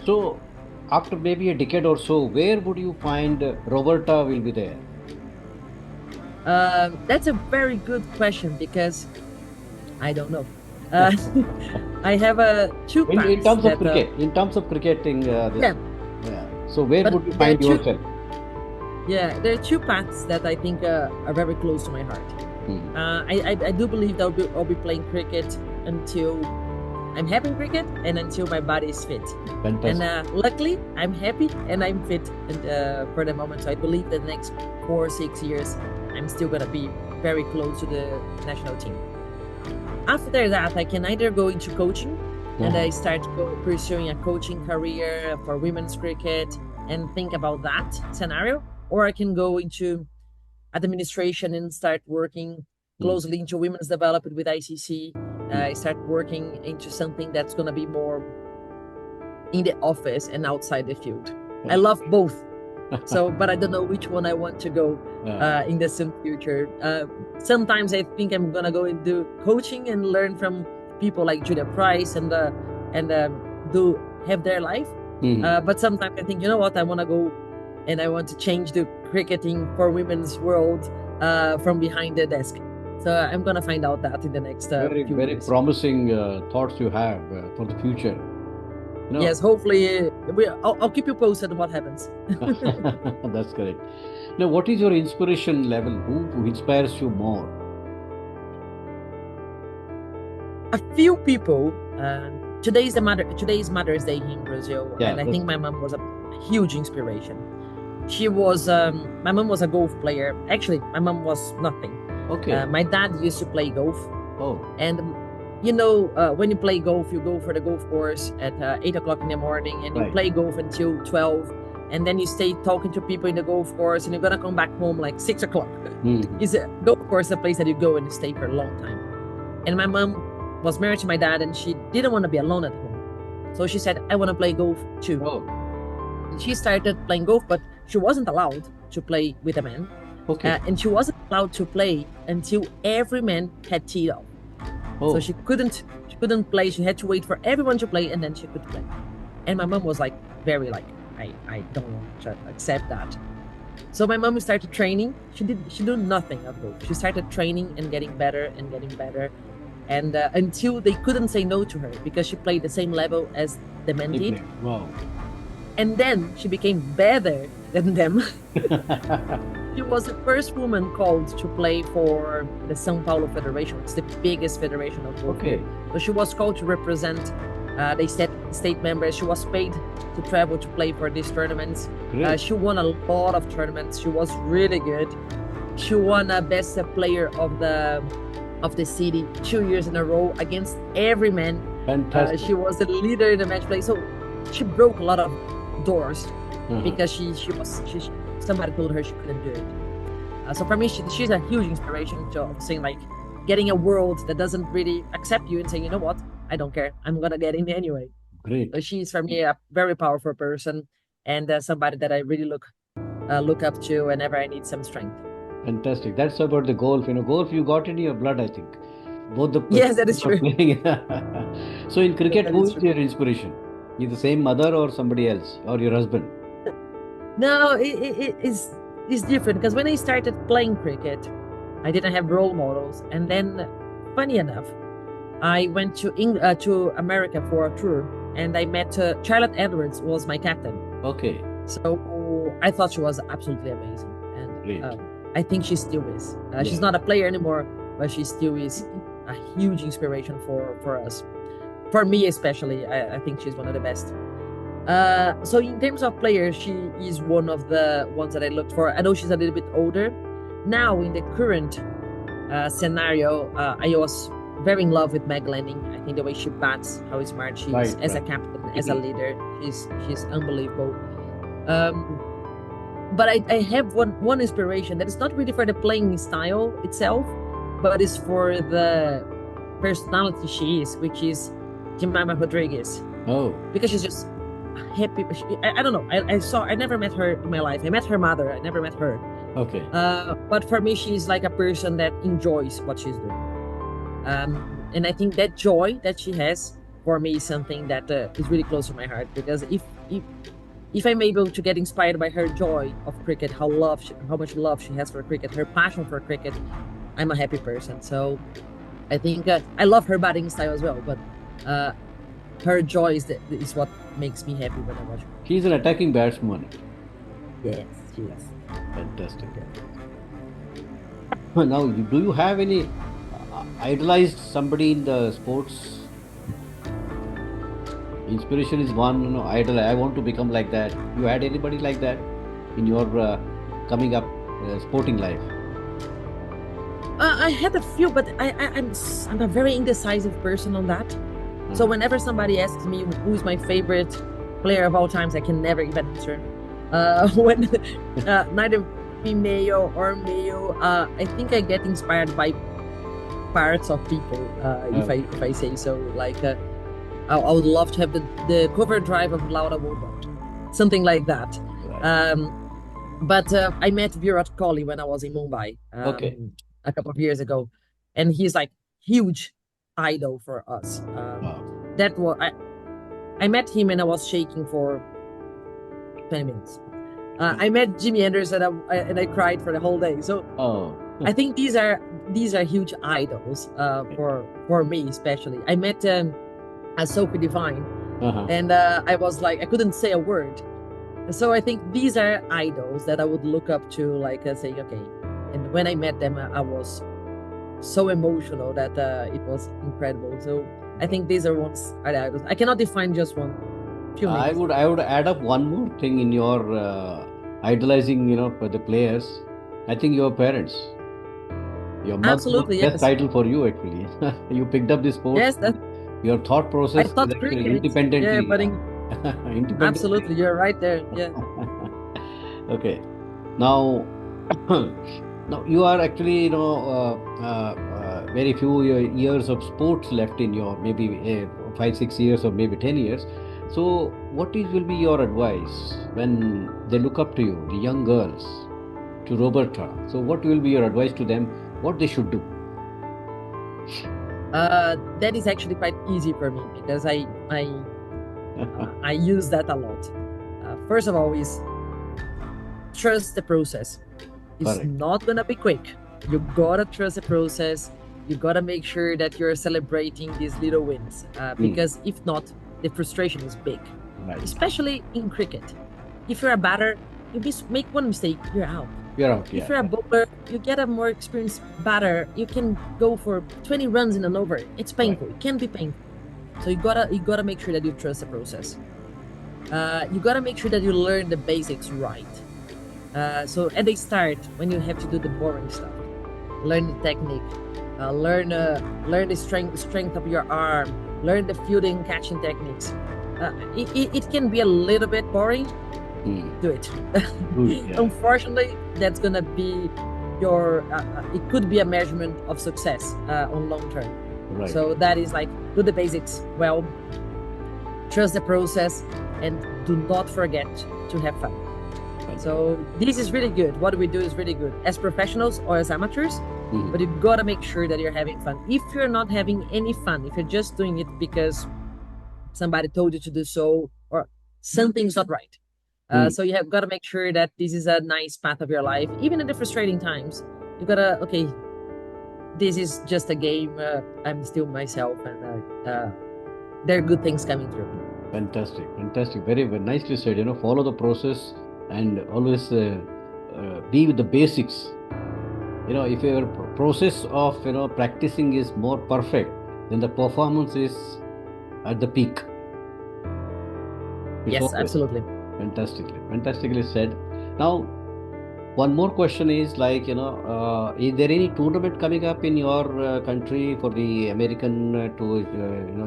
So, after maybe a decade or so, where would you find Roberta will be there? That's a very good question because I don't know. Uh, I have two In paths terms of that cricket, in terms of cricketing, yeah, yeah. So where but would you there are find two yourself? yeah there are two paths that I think are very close to my heart. Mhm. I do believe that I'll be playing cricket until I'm happy in cricket and until my body is fit. And Fantastic. luckily, I'm happy and I'm fit and, for the moment. So I believe that the next 4 or 6 years, I'm still gonna be very close to the national team. After that, I can either go into coaching and I start pursuing a coaching career for women's cricket and think about that scenario, or I can go into administration and start working closely into women's development with ICC. I start working into something that's going to be more in the office and outside the field. I love both. So, but I don't know which one I want to go in the soon future. Sometimes I think I'm gonna go and do coaching and learn from people like Julia Price and do have their life. But sometimes I think, you know what, I want to go and I want to change the cricketing for women's world from behind the desk. So I'm gonna find out that in the next Very, few very years. promising thoughts you have for the future. No. Yes, hopefully I'll keep you posted on what happens. That's correct. Now, what is your inspiration level? Who inspires you more? A few people. Today's Mother's Day in Brazil, Yeah, and I think my mom was a huge inspiration. She was my mom was a golf player. Actually, my mom was nothing. Okay. My dad used to play golf, Oh, and you know, when you play golf, you go for the golf course at 8 o'clock in the morning, and you Right. play golf until 12, and then you stay talking to people in the golf course, and you're gonna come back home like 6 o'clock. Is a golf course a place that you go and stay for a long time? And my mom was married to my dad, and she didn't want to be alone at home, so she said, "I want to play golf too." oh, And she started playing golf, but she wasn't allowed to play with a man, okay. and she wasn't allowed to play until every man had teed off. Oh, So she couldn't play. She had to wait for everyone to play and then she could play. And my mom was like very like, I don't want to accept that. So my mom started training. She did nothing of golf. She started training and getting better and getting better. And until they couldn't say no to her because she played the same level as the men did. wow. And then she became better than them. She was the first woman called to play for the São Paulo Federation. It's the biggest federation of golf. Okay. So she was called to represent the state members. She was paid to travel to play for these tournaments. Great. She won a lot of tournaments. She was really good. She won a best player of the city 2 years in a row against every man. Fantastic. She was the leader in the match play. So she broke a lot of doors because somebody told her she couldn't do it. So for me, she's a huge inspiration of saying like getting a world that doesn't really accept you and saying, you know what, I don't care, I'm gonna get in anyway. Great. So she's for me a very powerful person and somebody that I really look up to whenever I need some strength. Fantastic. That's about the golf. Golf you got in your blood, I think. Both the Yes, that is true. So in cricket, That who is is true. your inspiration? You the same mother or somebody else or your husband? No, it's different because when I started playing cricket, I didn't have role models, and then, funny enough, I went to America for a tour, and I met Charlotte Edwards was my captain. Okay. So I thought she was absolutely amazing, Great. and I think she still is. She's Yeah. not a player anymore, but she still is a huge inspiration for us. For me especially, I think she's one of the best. So in terms of players, she is one of the ones that I looked for. I know she's a little bit older. Now in the current scenario, I was very in love with Meg Lanning. I think the way she bats, how smart she is Right, as a right. captain, as a leader, she's unbelievable. But I have one inspiration that is not really for the playing style itself, but is for the personality she is, which is Jemima Rodriguez, Oh, because she's just happy. I don't know. I never met her in my life. I met her mother. I never met her. okay. But for me, she's like a person that enjoys what she's doing. And I think that joy that she has for me is something that is really close to my heart, because if if I'm able to get inspired by her joy of cricket, how much love she has for cricket, her passion for cricket, I'm a happy person. So I think I love her batting style as well, but her joy is what makes me happy when I watch her. She's an attacking batsman. Yes, she is. Fantastic. Now, do you have any idolized somebody in the sports? Inspiration is one, idol. I want to become like that. You had anybody like that in your coming up sporting life? I had a few, but I'm a very indecisive person on that. So whenever somebody asks me who's my favorite player of all times, I can never even answer. When neither female or male, I think I get inspired by parts of people. If I say so, like I would love to have the cover drive of Laura Woolbard, something like that. Right. But I met Virat Kohli when I was in Mumbai Okay. a couple of years ago, and he's like huge idol for us. Wow. That was I met him and I was shaking for 20 minutes. I met Jimmy Anderson and I cried for the whole day. So Oh. I think these are huge idols for me especially. I met Sophie Devine, Uh-huh. and I was like I couldn't say a word. So I think these are idols that I would look up to, like saying okay. And when I met them, I was so emotional that it was incredible. So I think these are idols. I cannot define just one. Few I names. would add up one more thing in your idolizing, for the players. I think your parents. Your mother was Absolutely, best yes. idol for you actually. You picked up this sport. Yes, Your thought I process is thought actually cricket. independently. Yeah, but Independently. absolutely, you're right there. Yeah. Okay. Now, now you are actually, very few years of sports left in your maybe 5-6 years or maybe 10 years. So, will be your advice when they look up to you, the young girls, to Roberta? So, what will be your advice to them? What they should do? That is actually quite easy for me because I use that a lot. First of all, is trust the process. It's Correct. not gonna be quick. You gotta trust the process. You gotta make sure that you're celebrating these little wins because if not, the frustration is big, Right. especially in cricket. If you're a batter, you make one mistake, you're out. You're out. If Yeah. you're a bowler, you get a more experienced batter. You can go for 20 runs in an over. It's painful. It can be painful. So you gotta make sure that you trust the process. You gotta make sure that you learn the basics right. So at the start, when you have to do the boring stuff, learn the technique, learn the strength of your arm, learn the fielding catching techniques. It can be a little bit boring. Do it. Good, yeah. Unfortunately, that's gonna be your. It could be a measurement of success on long term. Right. So that is like do the basics well, trust the process, and do not forget to have fun. Right. So this is really good. What we do is really good as professionals or as amateurs. Mhm. But you gotta make sure that you're having fun. If you're not having any fun, if you're just doing it because somebody told you to do so, or something's not right. So you have got to make sure that this is a nice path of your life, even in the frustrating times. You gotta this is just a game. I'm still myself, and there are good things coming through. Fantastic, fantastic. Very, very nicely said. Follow the process and always be with the basics. If your process of practicing is more perfect, then the performance is at the peak. It's Yes, always absolutely. fantastically said. Now, one more question is like, is there any tournament coming up in your country for the American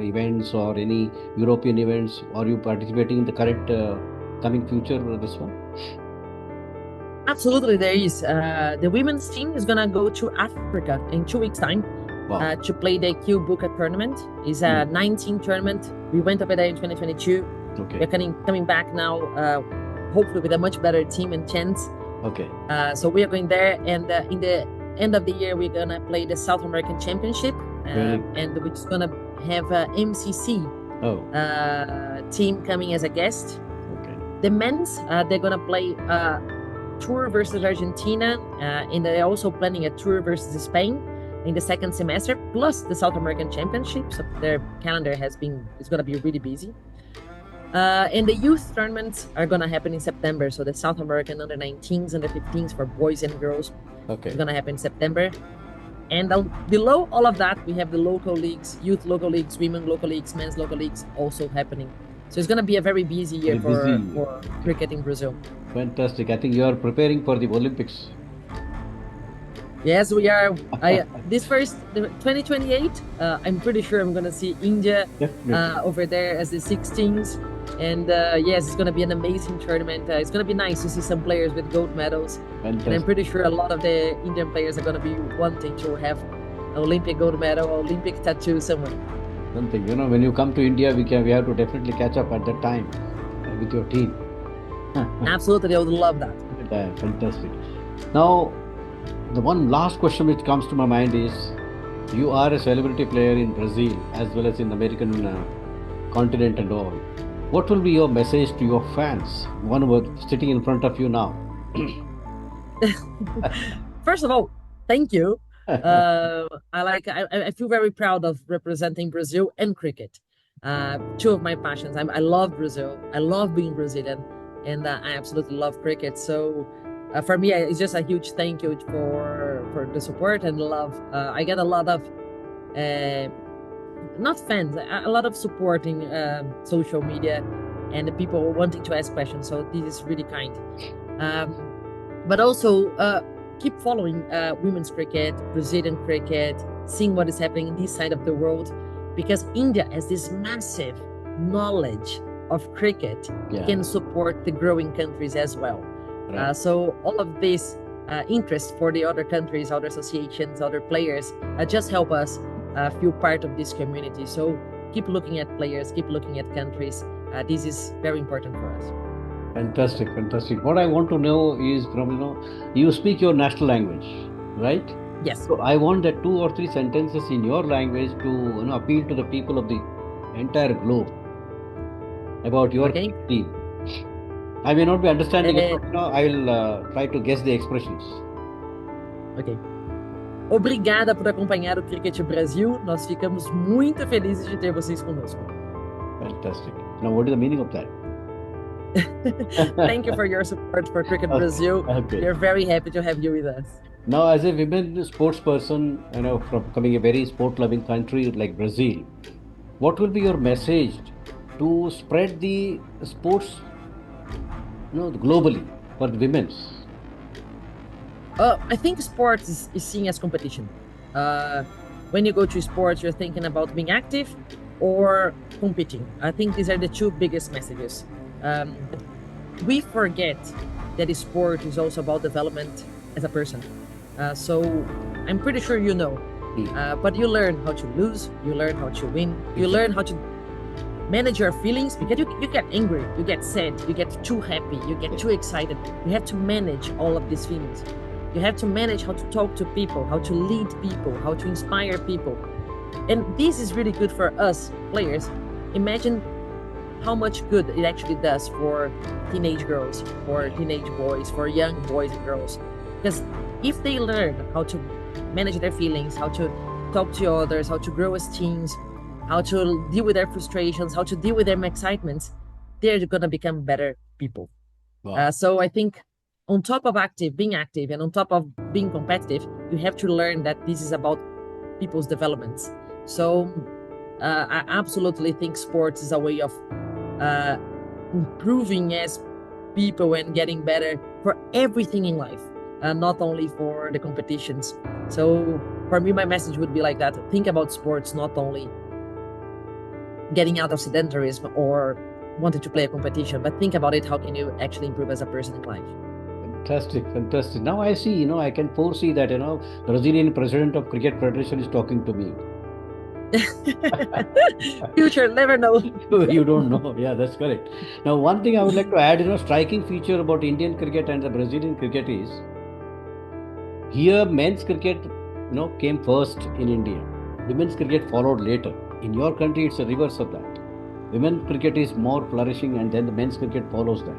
events or any European events? Are you participating in the current coming future this one? Absolutely, there is. The women's team is gonna go to Africa in 2 weeks' time Wow. to play the Q Booker tournament. It's a 19 tournament. We went over there in 2022. Okay. We're coming back now, hopefully with a much better team and chance. Okay. So we are going there, and in the end of the year, we're gonna play the South American Championship, Really? and we're just gonna have a MCC Oh, team coming as a guest. okay. The men's, they're gonna play tour versus Argentina, and they're also planning a tour versus Spain in the second semester, plus the South American Championship. So their calendar is gonna be really busy. And the youth tournaments are gonna happen in September. So the South American under 19s, under 15s for boys and girls Okay. is gonna happen in September. And below all of that, we have the local leagues, youth local leagues, women local leagues, men's local leagues also happening. So it's gonna be a very busy year Very busy. for cricket in Brazil. Fantastic. I think you are preparing for the Olympics. Yes, we are. The 2028. I'm pretty sure I'm gonna see India Definitely. over there as the 16s, and yes, it's gonna be an amazing tournament. It's gonna be nice to see some players with gold medals, and I'm Fantastic. pretty sure a lot of the Indian players are gonna be wanting to have an Olympic gold medal, Olympic tattoo somewhere. Something, when you come to India, we have to definitely catch up at that time with your team. Absolutely, I would love that. Yeah, fantastic. Now, the one last question which comes to my mind is, you are a celebrity player in Brazil as well as in the American continent and all. What will be your message to your fans? One word sitting in front of you now. First of all, thank you. I feel very proud of representing Brazil and cricket. Two of my passions. I love Brazil. I love being Brazilian, and I absolutely love cricket. So for me, it's just a huge thank you for the support and love. I get a lot of not fans, a lot of support in social media, and the people wanting to ask questions. So this is really kind. But also keep following women's cricket, Brazilian cricket, seeing what is happening in this side of the world, because India has this massive knowledge of cricket, Yeah. can support the growing countries as well. Right. So all of this interest for the other countries, other associations, other players, just help us feel part of this community. So keep looking at players, keep looking at countries. This is very important for us. Fantastic, fantastic. What I want to know is from, you speak your national language, right? Yes. So I want that 2 or 3 sentences in your language to appeal to the people of the entire globe about your Okay. team. I may not be understanding it, Eh, but I will try to guess the expressions. Ok. Obrigada por acompanhar o Cricket Brasil. Nós ficamos muito felizes de ter vocês conosco. Fantastic. Now, what is the meaning of that? Thank you for your support for Cricket Okay. Brazil. Okay. We are very happy to have you with us. Now, as a women sports person, from coming a very sport-loving country like Brazil, what will be your message to spread the sports, globally for the women's? I think sports is seen as competition. When you go to sports, you're thinking about being active or competing. I think these are the two biggest messages. We forget that sport is also about development as a person. So I'm pretty sure you know, but you learn how to lose, you learn how to win, you learn how to manage your feelings, because you get angry, you get sad, you get too happy, you get too excited. You have to manage all of these feelings. You have to manage how to talk to people, how to lead people, how to inspire people. And this is really good for us players. Imagine how much good it actually does for teenage girls, for teenage boys, for young boys and girls. Because if they learn how to manage their feelings, how to talk to others, how to grow as teams, how to deal with their frustrations, how to deal with their excitements, they're going to become better people. Wow. So I think on top of being active, and on top of being competitive, you have to learn that this is about people's developments. So I absolutely think sports is a way of improving as people and getting better for everything in life, not only for the competitions. So for me, my message would be like that. Think about sports, not only getting out of sedentarism or wanting to play a competition, but think about it, how can you actually improve as a person in life? Fantastic, fantastic. Now I see, I can foresee that, Brazilian president of Cricket Federation is talking to me. Future, never know. You don't know. Yeah, that's correct. Now, one thing I would like to add, striking feature about Indian cricket and the Brazilian cricket is, here men's cricket, came first in India. Women's cricket followed later. In your country, it's a reverse of that. women cricket is more flourishing, and then the men's cricket follows that.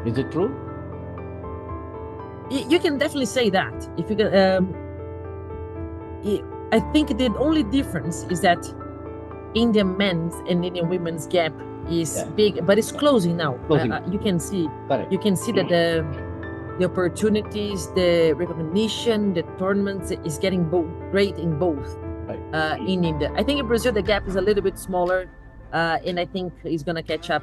Is it true? You can definitely say that. If you can, I think the only difference is that Indian men's and Indian women's gap is Yeah. big, but it's closing now. Closing. You can see Correct. that the opportunities, the recognition, the tournaments is getting great in both. Right. In India, I think in Brazil the gap is a little bit smaller, and I think it's gonna catch up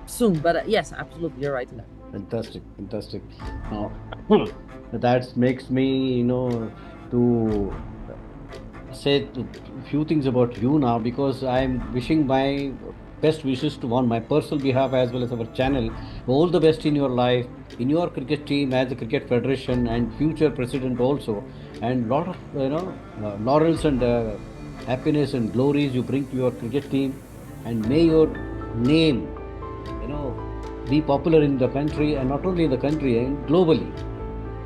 soon. But yes, absolutely, you're right in that. Fantastic, fantastic. Now, that makes me, to say a few things about you now, because I'm wishing my best wishes to on my personal behalf as well as our channel. All the best in your life, in your cricket team as a cricket federation and future president also, and lot of laurels and happiness and glories you bring to your cricket team, and may your name, be popular in the country, and not only in the country and globally.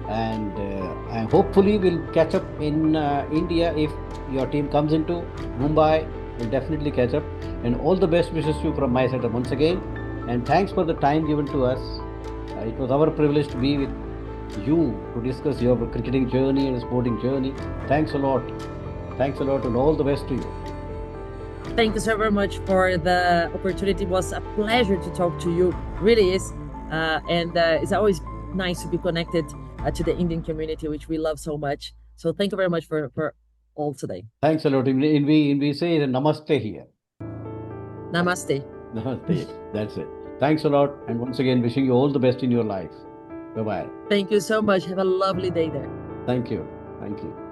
And hopefully we'll catch up in India. If your team comes into Mumbai, we'll definitely catch up. And all the best wishes to you from my side once again. And thanks for the time given to us. It was our privilege to be with you to discuss your cricketing journey and sporting journey. Thanks a lot. Thanks a lot, and all the best to you. Thank you so very much for the opportunity. It was a pleasure to talk to you. Really is, and it's always nice to be connected to the Indian community, which we love so much. So thank you very much for all today. Thanks a lot. We say namaste here. Namaste. Namaste. That's it. Thanks a lot. And once again, wishing you all the best in your life. Bye-bye. Thank you so much. Have a lovely day there. Thank you. Thank you.